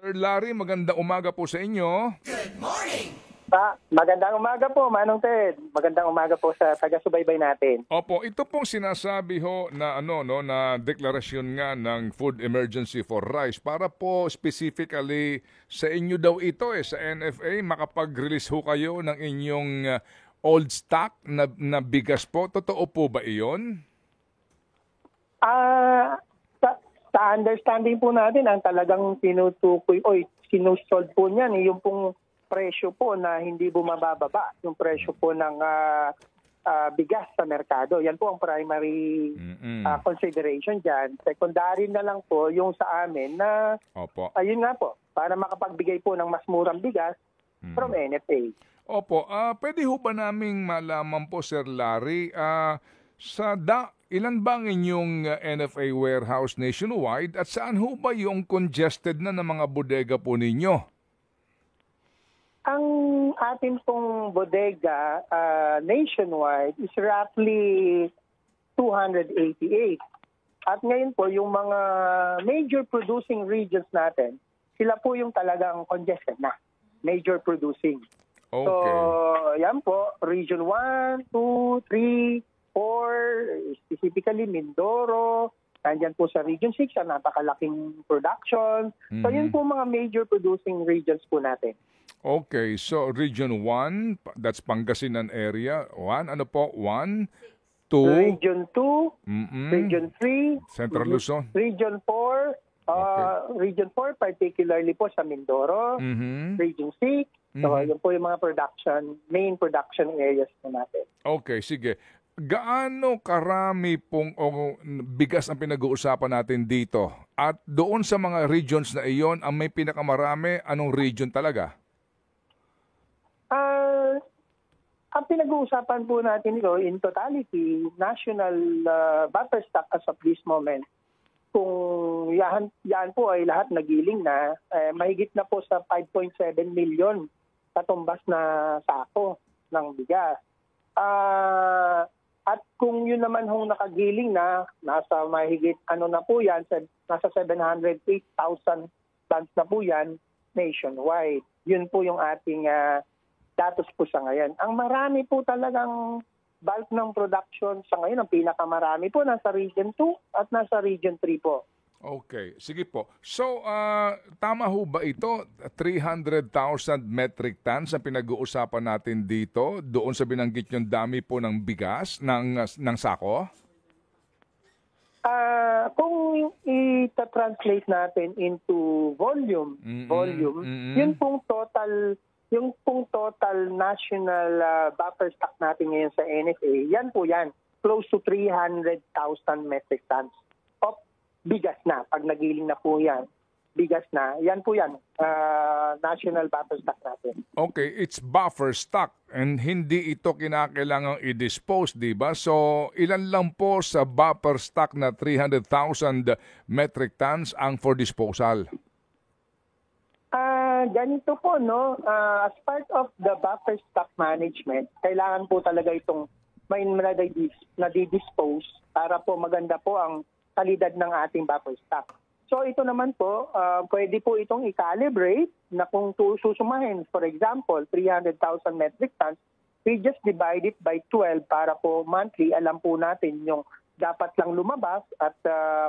Sir Larry, magandang umaga po sa inyo. Magandang umaga po, Manong Ted. Magandang umaga po sa taga-subaybay natin. Opo, ito pong sinasabi ho na na deklarasyon nga ng food emergency for rice para po specifically sa inyo daw ito sa NFA makapag-release ho kayo ng inyong old stock na bigas po. Totoo po ba iyon? Sa understanding po natin, ang talagang tinutukoy o sinusold po niyan, yung pong presyo po na hindi bumababa, yung presyo po ng bigas sa merkado. Yan po ang primary consideration dyan. Secondary na lang po yung sa amin na, ayun nga po, para makapagbigay po ng mas murang bigas from NFA. Opo, pwede ho ba naming malaman po, Sir Larry, ilan ba ang inyong NFA warehouse nationwide at saan ho ba yung congested na ng mga bodega po ninyo? Ang atin pong bodega nationwide is roughly 288. At ngayon po, yung mga major producing regions natin, sila po yung talagang congested na, major producing. Okay. So, yan po, Region 1, 2, 3, 4, specifically Mindoro, nandyan po sa Region 6, ang napakalaking production. So, yun po mga major producing regions po natin. Okay, so Region 1, that's Pangasinan area. 1, ano po? 1, 2. Region 2, Region 3. Central Luzon. Region 4, Region 4 particularly po sa Mindoro. Region 6. So, yun po yung mga main production areas po natin. Okay, sige. Gaano karami pong bigas ang pinag-uusapan natin dito? At doon sa mga regions na iyon, ang may pinakamarami, anong region talaga? Ang pinag-uusapan po natin ito in totality, national buffer stock as of this moment, kung yan po ay lahat nagiling na, mahigit na po sa 5.7 million katumbas na sako ng bigas. At kung yun naman hong nakagiling na, nasa mahigit na po yan, nasa 708,000 tons na po yan nationwide. Yun po yung ating datos po sa ngayon. Ang marami po talagang bulk ng production sa ngayon, ang pinakamarami po nasa Region 2 at nasa Region 3 po. Okay, sige po. So, tama ho ba ito? 300,000 metric tons ang pinag-uusapan natin dito doon sa binanggit yung dami po ng bigas, ng sako? Kung i-translate natin into volume, yun pong total national buffer stock natin ngayon sa NFA, yan po yan, close to 300,000 metric tons of bigas na. Pag nagiling na po yan, bigas na, yan po yan, national buffer stock natin. Okay, it's buffer stock and hindi ito kinakailangang i-dispose, di ba? So, ilan lang po sa buffer stock na 300,000 metric tons ang for disposal? Ganito po, no? As part of the buffer stock management, kailangan po talaga itong may nadidispose para po maganda po ang kalidad ng ating buffer stock. So ito naman po, pwede po itong i-calibrate na kung susumahin, for example, 300,000 metric tons, we just divide it by 12 para po monthly alam po natin yung dapat lang lumabas at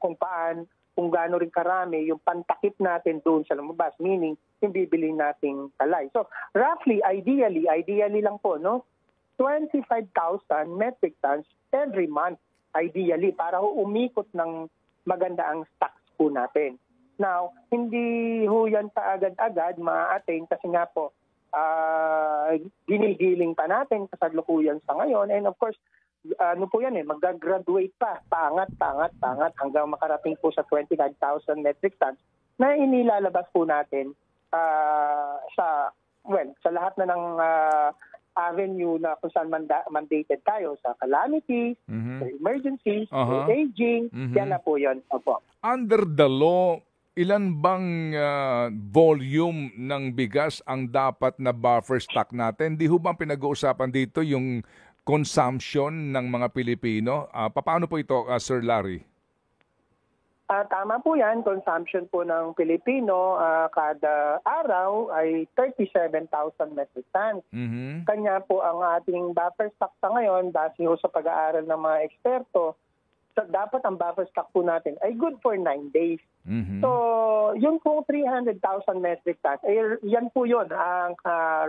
kung gaano rin karami yung pantakip natin doon sa lumabas, meaning yung bibili nating talay. So roughly, ideally lang po, no? 25,000 metric tons every month, ideally, para umikot ng maganda ang stocks po natin. Now, hindi ho yan kaagad-agad ma-attain kasi nga po, ginigiling pa natin kasalukuyan sa ngayon. And of course, mag-graduate pa, pangat hanggang makarating po sa 25,000 metric tons na inilalabas po natin sa lahat na ng avenue na kung saan mandated tayo sa calamities, sa emergencies, sa aging, yan na po yun. Opo. Under the law, ilan bang volume ng bigas ang dapat na buffer stock natin? Di ho bang pinag-uusapan dito yung consumption ng mga Pilipino? Paano po ito, Sir Larry? Tama po yan. Consumption po ng Pilipino kada araw ay 37,000 metric tons. Mhm. Kanya po ang ating buffer stock sa ngayon, base ho sa pag-aaral ng mga eksperto, dapat ang buffer stock po natin ay good for 9 days. Mhm. So, yung pong 300,000 metric tons, yan po yun, ang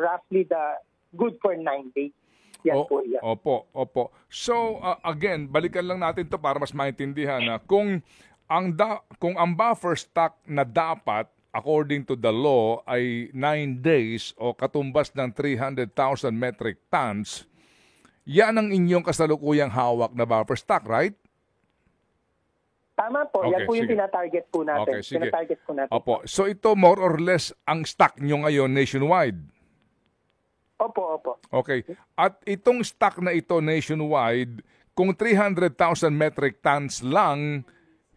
roughly the good for 9 days. Yan po yan. Opo. So, again, balikan lang natin to para mas maintindihan na kung ang buffer stock na dapat according to the law ay 9 days o katumbas ng 300,000 metric tons, yan ang inyong kasalukuyang hawak na buffer stock, right? Tama po. Yan Okay, po yung sige. tinatarget po natin. Okay, sige. Tinatarget po natin. Opo. So ito more or less ang stock nyo ngayon nationwide. Opo. Okay. At itong stock na ito nationwide, kung 300,000 metric tons lang,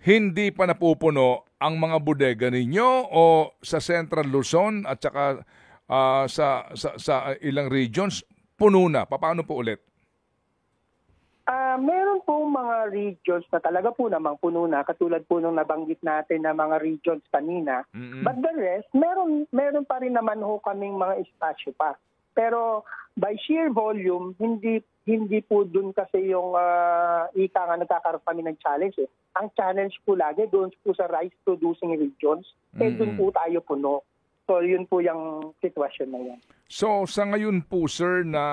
hindi pa napupuno ang mga bodega ninyo o sa Central Luzon at saka sa ilang regions, puno na. Paano po ulit? Meron po mga regions na talaga po namang puno na, katulad po nung nabanggit natin na mga regions kanina. But the rest, meron pa rin naman ho kaming mga espasyo pa. Pero by sheer volume, hindi po dun kasi yung ika nga nagkakaroon kami ng challenge. Ang challenge po lagi doon po sa rice producing regions, doon po tayo puno. So yun po yung sitwasyon na yan. So sa ngayon po sir na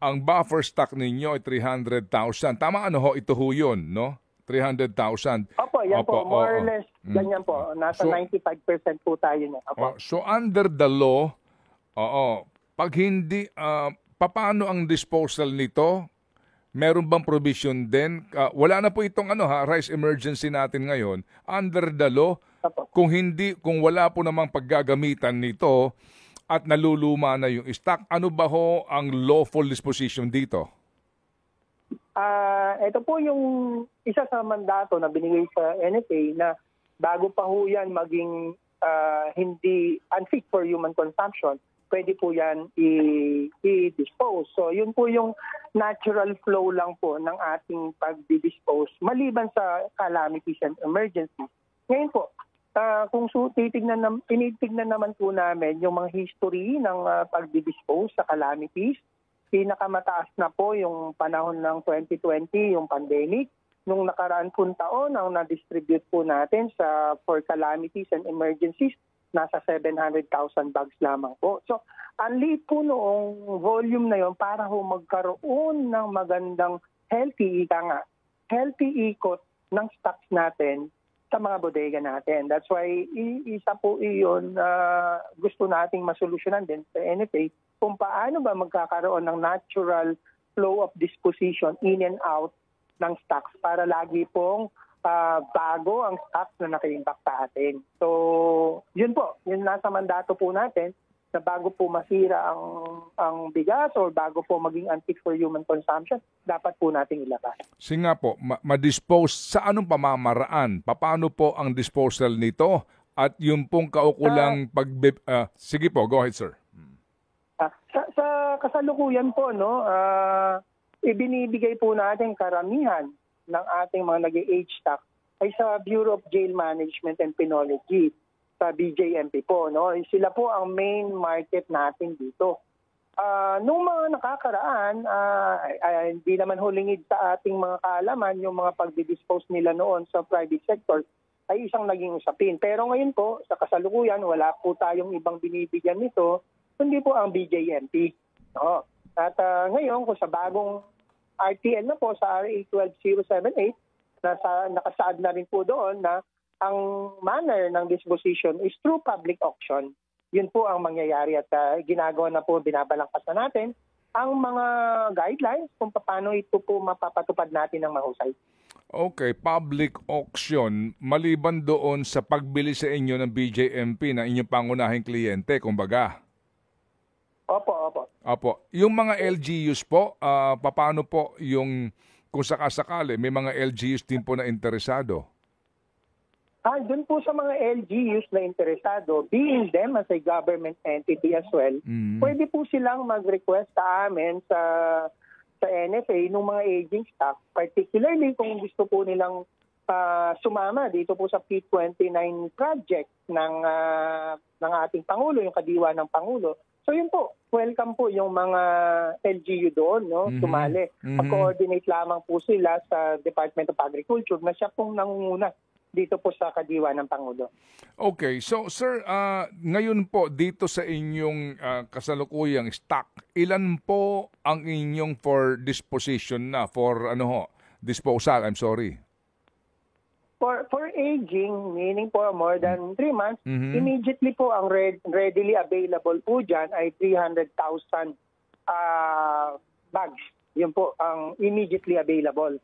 ang buffer stock ninyo ay 300,000. Tama ho, ito ho yun, no? 300,000. Opo, yan po. More or less, ganyan po. Nasa So, 95% po tayo niya. Opo. So under the law, pag hindi, paano ang disposal nito? Meron bang provision din? Wala na po itong rice emergency natin ngayon. Under the law, Opo. kung wala po namang paggagamitan nito at naluluma na yung stock, ano ba ho ang lawful disposition dito? Ito po yung isa sa mandato na binigay sa NFA na bago pa ho yan maging hindi unfit for human consumption, pwede po yan i-dispose. So yun po yung natural flow lang po ng ating pag-dispose maliban sa calamities and emergencies. Ngayon po, kung tinitignan naman po namin yung mga history ng pag-dispose sa calamities, pinakamataas na po yung panahon ng 2020, yung pandemic. Nung nakaraan pong taon, ang na-distribute po natin for calamities and emergencies, nasa 700,000 bags lamang po. So, ang liit po noong volume na yon para ho magkaroon ng magandang healthy ikot ng stocks natin sa mga bodega natin. That's why isa po iyon gusto nating masolusyonan din sa NFA kung paano ba magkakaroon ng natural flow of disposition in and out ng stocks para lagi pong bago ang stocks na naka-impact sa atin. So, yun po. Yun nasa mandato po natin na bago po masira ang bigas or bago po maging unfit for human consumption, dapat po nating ilabas. Sige nga po, ma-dispose sa anong pamamaraan? Paano po ang disposal nito? At yung pong kaukulang sige po, go ahead sir. Sa kasalukuyan po, ibinibigay po natin karamihan ng ating mga nag-age stock ay sa Bureau of Jail Management and Penology, sa BJMP po. Sila po ang main market natin dito. Nung mga nakakaraan, hindi naman hulingid sa ating mga kaalaman yung mga pagdidispose nila noon sa private sector ay isang naging usapin. Pero ngayon po, sa kasalukuyan, wala po tayong ibang binibigyan nito, kundi po ang BJMP. At ngayon, kung sa bagong RTL na po, sa RA 12078, nakasaad na rin po doon na ang manner ng disposition is through public auction. Yun po ang mangyayari at ginagawa na po, binabalangkas na natin ang mga guidelines kung paano ito po mapapatupad natin ng mahusay. Okay, public auction, maliban doon sa pagbili sa inyo ng BJMP na inyong pangunahing kliyente, kumbaga. Opo. Yung mga LGUs po, paano po yung kung sakasakali, may mga LGUs din po na interesado? Doon po sa mga LGUs na interesado, being them as a government entity as well, pwede po silang mag-request sa amin sa NFA ng mga aging stock, particularly kung gusto po nilang sumama dito po sa P29 project ng ating Pangulo, yung kadiwa ng Pangulo. So yun po, welcome po yung mga LGU doon, no, sumali. Mag-coordinate lamang po sila sa Department of Agriculture na siya pong nangunguna dito po sa kadiwa ng Pangulo. Okay, so sir, ngayon po dito sa inyong kasalukuyang stock, ilan po ang inyong for disposition na, for disposal, I'm sorry? For aging, meaning po more than 3 months, immediately po ang readily available po dyan ay 300,000 bags. Yun po ang immediately available.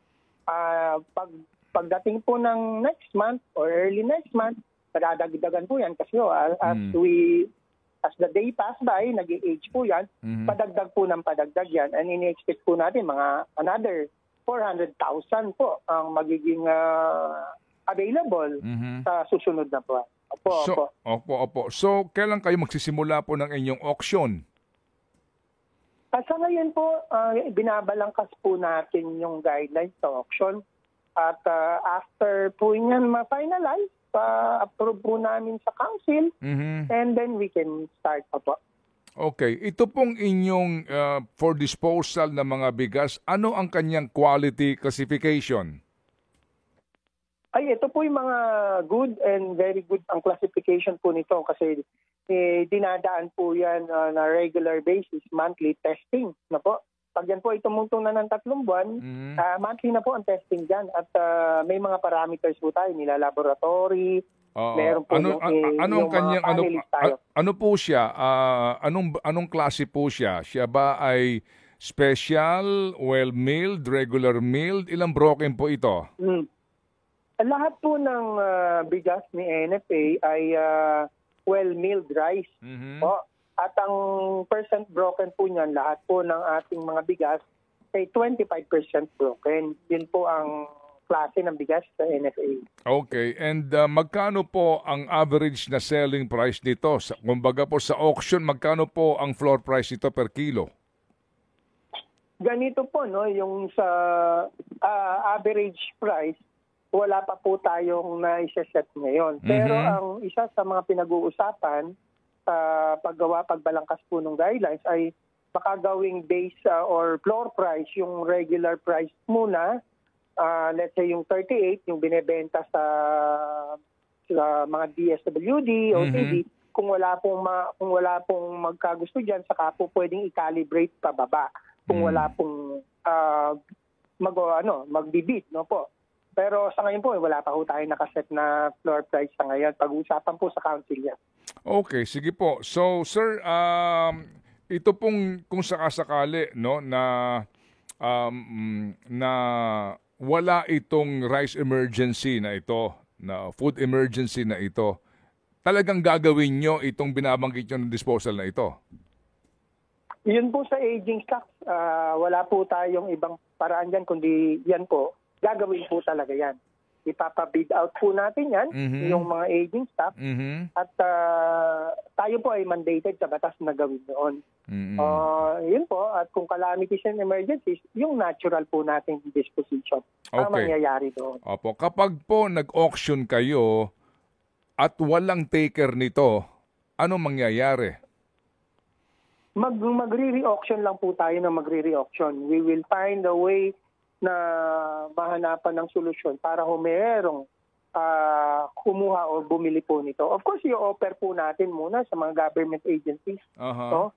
Pagdating po ng next month or early next month, padadagdagan po yan kasi as the day pass by, nag-age po yan, padagdag po ng padagdag yan. And ini-expect po natin mga another 400,000 po ang magiging available sa susunod na po. Opo. So, kailan kayo magsisimula po ng inyong auction? Sa ngayon po, binabalangkas po natin yung guidelines sa auction. At after po yan ma-finalize, approve po namin sa council, and then we can start po. Okay. Ito pong inyong for disposal na mga bigas, ano ang kanyang quality classification? Ito po yung mga good and very good ang classification po nito kasi dinadaan po yan na regular basis, monthly testing na po. Pag yan po ay tumungtong na ng 3 buwan, monthly na po ang testing dyan. At may mga parameters po tayo, nila laboratory, meron po ano po siya? Anong klase po siya? Siya ba ay special, well-milled, regular milled? Ilang broken po ito? Lahat po ng bigas ni NFA ay well-milled rice po. At ang percent broken po niyan, lahat po ng ating mga bigas ay 25% broken. Yun po ang klase ng bigas sa NFA. Okay. And magkano po ang average na selling price nito? Kumbaga po sa auction, magkano po ang floor price nito per kilo? Ganito po, no, yung sa average price, wala pa po tayong na-set ngayon. Pero ang isa sa mga pinag-uusapan sa pagbalangkas po ng guidelines ay makagawing base or floor price, yung regular price muna. Let's say yung 38, yung binebenta sa mga DSWD, OCD, kung wala pong magkagusto diyan, saka po pwedeng i-calibrate pababa. Kung wala pong magbibid, no po. Pero sa ngayon po, wala pa po tayo nakaset na floor price sa ngayon. Pag-uusapan po sa council yan. Okay, sige po. So, sir, ito pong kung sakasakali, no, na wala itong rice emergency na ito, na food emergency na ito, talagang gagawin nyo itong binabanggit nyo ng disposal na ito? Yun po sa aging stocks, wala po tayong ibang paraan dyan, kundi yan po. Gagawin po talaga yan. Ipapabid out po natin yan, yung mga aging stock. At tayo po ay mandated sa batas na gawin noon. Yun po. At kung calamities and emergencies, yung natural po natin disposition ang mangyayari doon. Opo. Kapag po nag-auction kayo at walang taker nito, ano mangyayari? Magre-re-auction lang po tayo na magre-re-auction. We will find a way na mahanapan ng solusyon para merong kumuha o bumili po nito. Of course, i-offer po natin muna sa mga government agencies, no?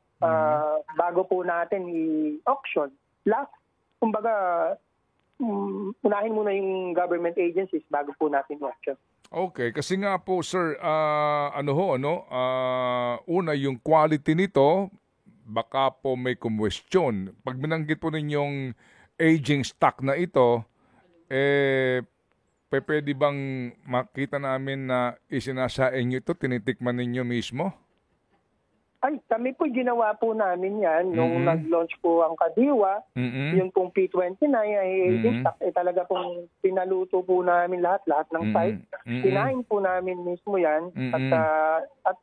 Bago po natin i-auction. Kumbaga, unahin muna yung government agencies bago po natin i-auction. Okay, kasi nga po sir, una yung quality nito, baka po may kumwestiyon. Pag binanggit po ninyong aging stock na ito, pwede bang makita namin na isinasain nyo ito, tinitikman ninyo mismo? Kami po ginawa po namin yan nung nag-launch po ang Kadiwa. Yung pong P29 ay aging stock, talaga pong pinaluto po namin lahat ng site. Kinain po namin mismo yan at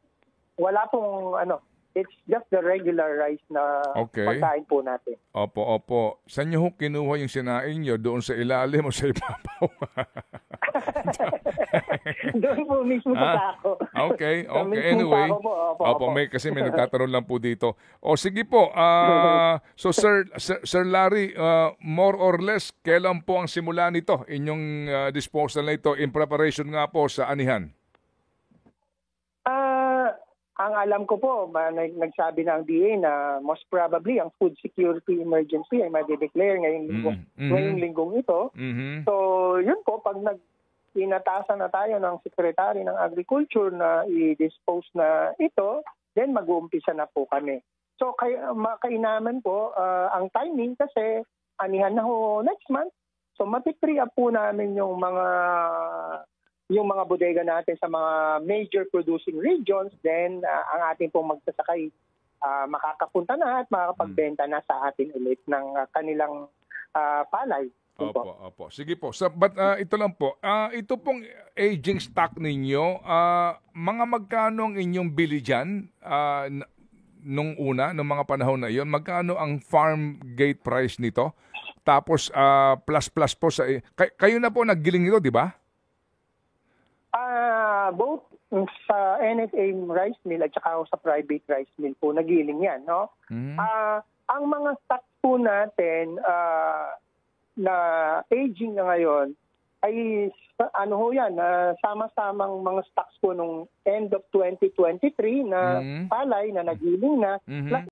wala pong it's just the regular rice na pagkain po natin. Opo. Saan nyo kinuha yung sinain nyo? Doon sa ilalim o sa ibabaw? Doon po mismo sa sako. Okay, Sa okay. mismong Anyway. sako po. Opo, kasi may nagtatanong lang po dito. O sige po, so Sir Larry, more or less, kailan po ang simula nito, inyong disposal na ito in preparation nga po sa anihan? Ang alam ko po, nagsabi ng DA na most probably ang food security emergency ay ma-declare ngayong linggong ito. Mhm. So, yun po, pag inatasan na tayo ng Secretary ng Agriculture na i-dispose na ito, then mag-uumpisa na po kami. So, kainaman po, ang timing kasi anihan na ho next month. So, mati-free up po namin yung mga bodega natin sa mga major producing regions, then ang ating pong magsasakay makakapunta na at makakapagbenta na sa atin ulit ng kanilang palay. Opo. Sige po. But ito lang po, ito pong aging stock ninyo, mga magkano ang inyong bili dyan nung mga panahon na iyon? Magkano ang farm gate price nito? Tapos plus po sa... Kayo na po naggiling nito, di ba? Both sa NFA rice mill at saka sa private rice mill po, nagiling yan. No? Ang mga stock po natin na aging na ngayon ay sama-samang mga stocks po nung end of 2023 na palay na nagiling na, plus